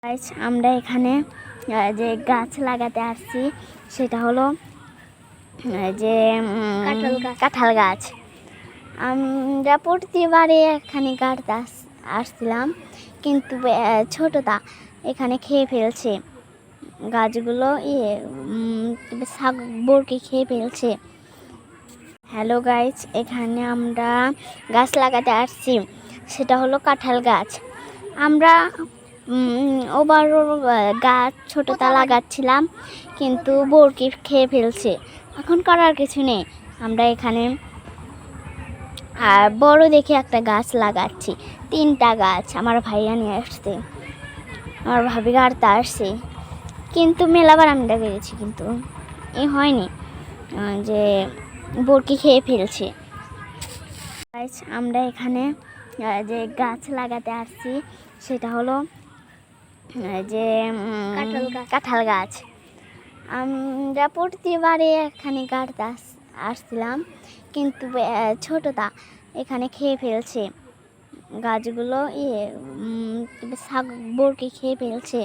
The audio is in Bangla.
গাইস আমরা এখানে যে গাছ লাগাতে আসছি সেটা হলো যে কাঁঠাল গাছ। আমরা প্রতিবারে এখানে গাড়তে আসছিলাম, কিন্তু ছোটটা এখানে খেয়ে ফেলছে গাছগুলো, বরকে খেয়ে ফেলছে। হ্যালো গাইস, এখানে আমরা গাছ লাগাতে আসছি, সেটা হলো কাঁঠাল গাছ। আমরা গাছ ছোটটা লাগাচ্ছিলাম, কিন্তু বরকি খেয়ে ফেলছে। এখন করার কিছু নেই, আমরা এখানে বড় দেখে একটা গাছ লাগাচ্ছি। 3টা গাছ আমার ভাইয়া নিয়ে আসছে, আমার ভাবি গাড়তে আসছে, কিন্তু মেলাবার আমি দেখে গেছি, কিন্তু হয়নি যে বরকি খেয়ে ফেলছে। আমরা এখানে যে গাছ লাগাতে আসছি সেটা হলো যে কাঁঠাল গাছ। আমরা প্রতিবারে এখানে গাড়তে আসছিলাম, কিন্তু ছোটটা এখানে খেয়ে ফেলছে গাছগুলো, বরকে খেয়ে ফেলছে।